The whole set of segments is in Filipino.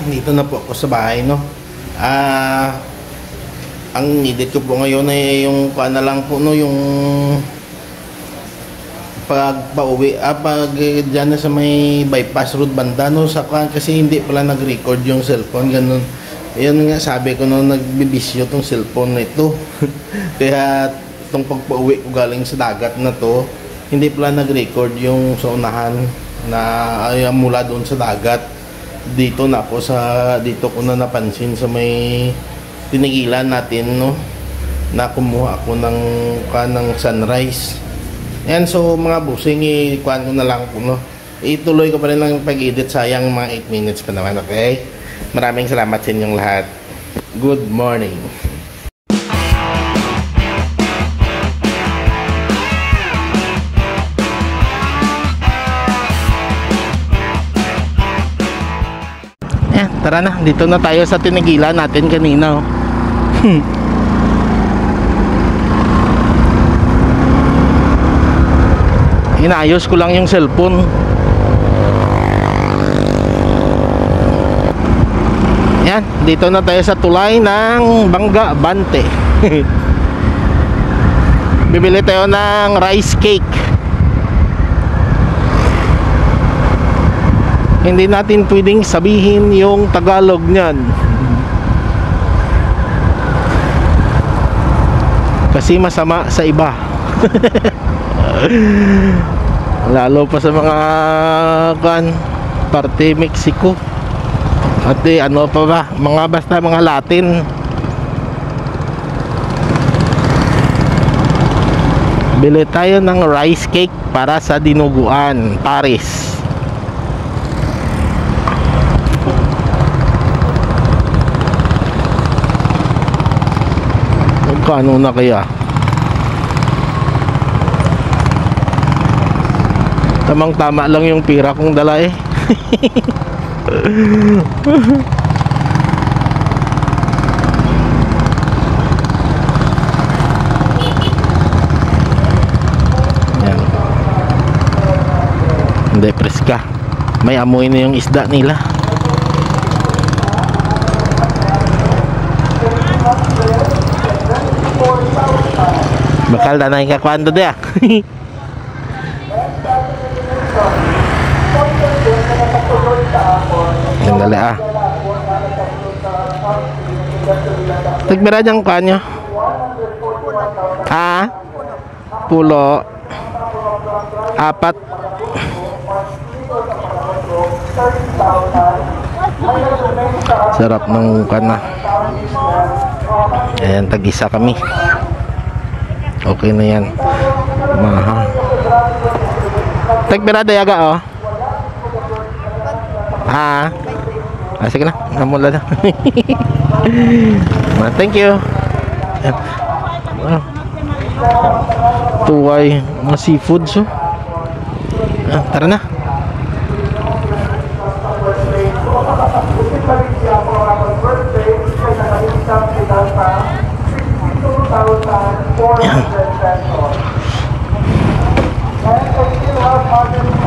dito na po ako sa bahay, no. Ang needed ko po ngayon ay yung na lang po, no, yung pag pauwi, pag dyan na sa may bypass road banda, no, sa kasi hindi pala nag-record yung cellphone, ganun. Ayun nga, sabi ko, no, nagbibisyo tong cellphone na ito. Kaya itong pagpauwi ko galing sa dagat na to, hindi pala nag-record yung sa unahan na mula doon sa dagat. Dito na po dito ko na napansin sa may tinigilan natin, no, na kumuha ako ng sunrise. Yan, so mga busing, ikuhan ko na lang po, no. Ituloy ko pa rin lang pag-edit, sayang mga 8 minutes pa naman, okay? Maraming salamat sa inyong lahat. Good morning. Tara na, dito na tayo sa tinigilan natin kanina, oh. Inayos ko lang yung cellphone. Yan, dito na tayo sa tulay ng Bangga Bante. Bibili tayo ng rice cake. Hindi natin pwedeng sabihin yung Tagalog niyan, kasi masama sa iba. Lalo pa sa mga parte Mexico at ano pa ba, basta mga Latin. Bili tayo ng rice cake para sa dinuguan, Paris. Magkano na kaya? Tamang-tama lang yung pira kong dala, eh. Yan. Hindi, preska. May amoy na yung isda nila. Bakal na nangikakwando dia. Sandali, Tigbira diyang kanyo. Pulo. 4. Sarap ng kana. Ayan, tag-isa kami. Okay na yan. Mahal. Tigbira dayaga, oh. Sige na, namula na. Thank you. Tuway, mga seafoods, oh. Tara na.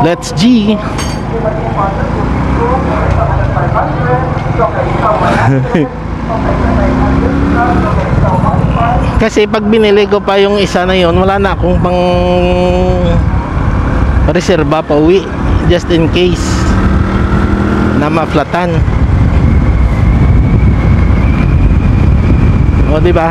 Let's G. Kasi pag binili ko pa yung isa na yon, wala na akong pang reserba pa uwi, just in case na maflatan. O, diba?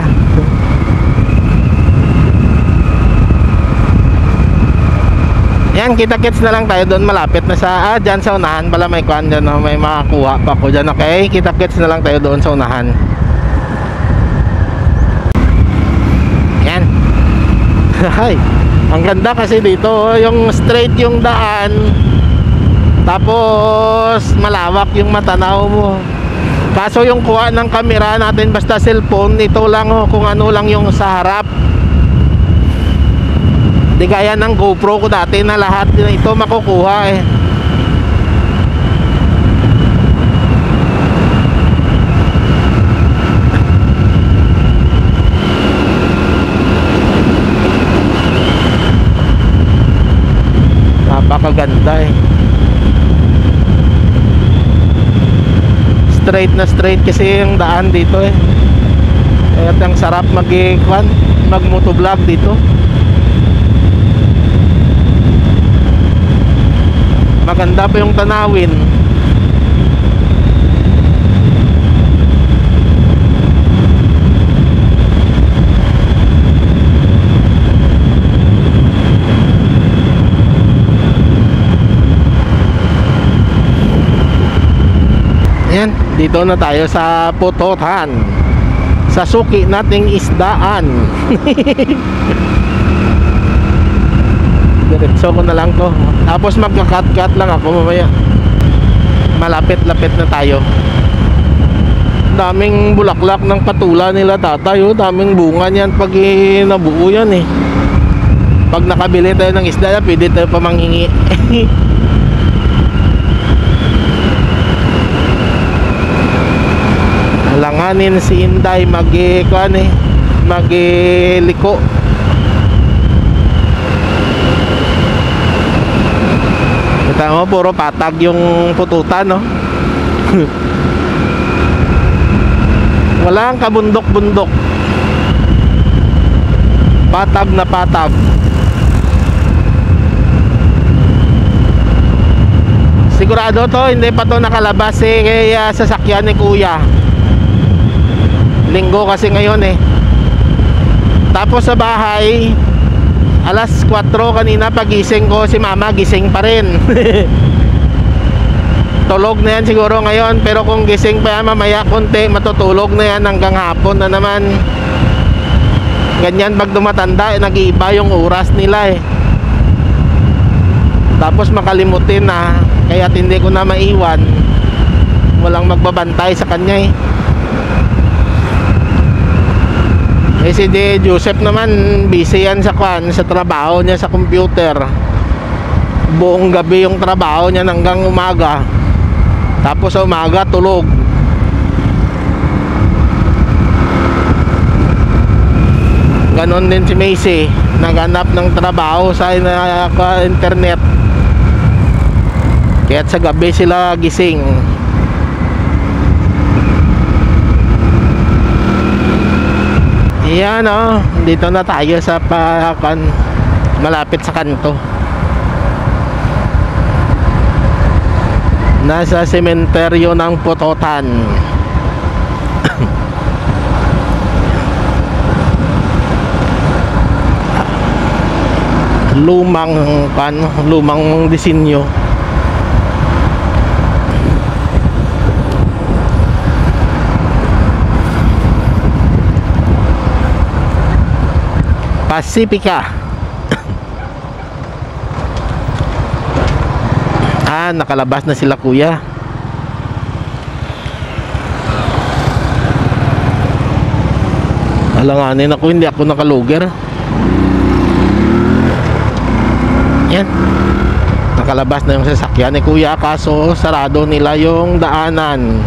Yan, kita-kits na lang tayo doon, malapit na sa dyan sa unahan pala, may kuhan dyan, no? May makakuha pa ko dyan, okay? Kita-kits na lang tayo doon sa unahan. Yan. Hay, ang ganda kasi dito, yung straight yung daan, tapos malawak yung matanaw mo. Kaso yung kuha ng kamera natin basta cellphone, ito lang, oh, kung ano lang yung sa harap. Di gaya ng GoPro ko dati na lahat ito makukuha, eh. Napakaganda, eh. straight kasi yung daan dito eh. Kaya ang sarap mag-motovlog dito. Maganda pa yung tanawin. Ayan, dito na tayo sa Putotan, sa suki nating isdaan. Diretso ko na lang to. Tapos magka-cut lang ako mamaya. Malapit-lapit na tayo. Daming bulaklak ng patula nila tatay, oh. Daming bunga niyan pag nabuo yan eh. Pag nakabili tayo ng isda, pwede tayo pa manghingi. Langanin si Inday magliko. Kita mo, puro patag yung pututan, no? Walang kabundok-bundok. Patag na patag. Sigurado to, hindi pa to nakalabas eh, kaya sasakyan ni kuya. Linggo kasi ngayon eh. Tapos sa bahay, alas 4 kanina pagising ko, si mama gising pa rin. Tulog na yan siguro ngayon, pero kung gising pa yan mamaya konti, matutulog na yan hanggang hapon na naman. Ganyan pag dumatanda, nag-iiba yung oras nila eh. Tapos makalimutin na, kaya hindi ko na maiwan. Walang magbabantay sa kanya eh. Eh si De Joseph naman, busy yan sa trabaho niya sa computer. Buong gabi yung trabaho niya hanggang umaga. Tapos sa umaga tulog. Ganon din si Macy, naghanap ng trabaho sa internet. Kaya sa gabi sila gising. Yan oh, dito na tayo sa malapit sa kanto. Nasa sementeryo ng Putotan. lumang disenyo. Pacifica. Nakalabas na sila kuya. Alanganin ako, hindi ako nakaluger. Yan, nakalabas na yung sasakyan ni kuya, kaso sarado nila yung daanan.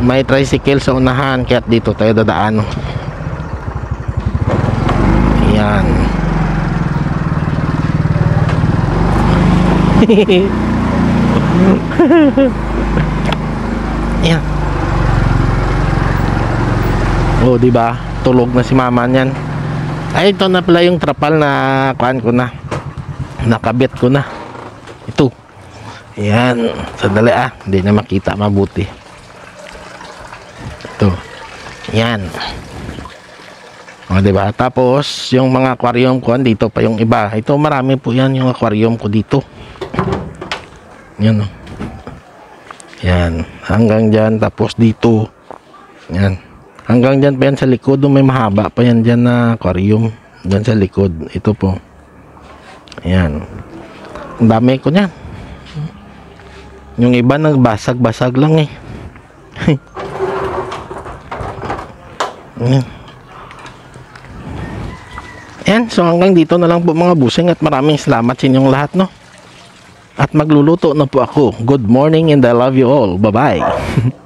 May tricycle sa unahan, kaya dito tayo dadaan. Yan. Yan. Oh, di ba? Tulog na si mama niyan. Ay, ito na pala yung trapal na kuan ko na. Nakabit ko na. Ito. Yan. Sandali hindi na makita mabuti. Ito. Yan. O, diba? Tapos, yung mga aquarium ko, dito pa yung iba. Ito, marami po yan yung aquarium ko dito. Yan. Yan. Hanggang dyan. Tapos dito. Yan. Hanggang dyan pa yan sa likod. May mahaba pa yan dyan na aquarium. Dyan sa likod. Ito po. Yan. Ang dami ko yan. Yung iba nagbasag-basag lang eh. Yan. Yan, so hanggang dito na lang po mga busing, at maraming salamat sa inyong lahat, no? At magluluto na po ako. Good morning and I love you all. Bye-bye.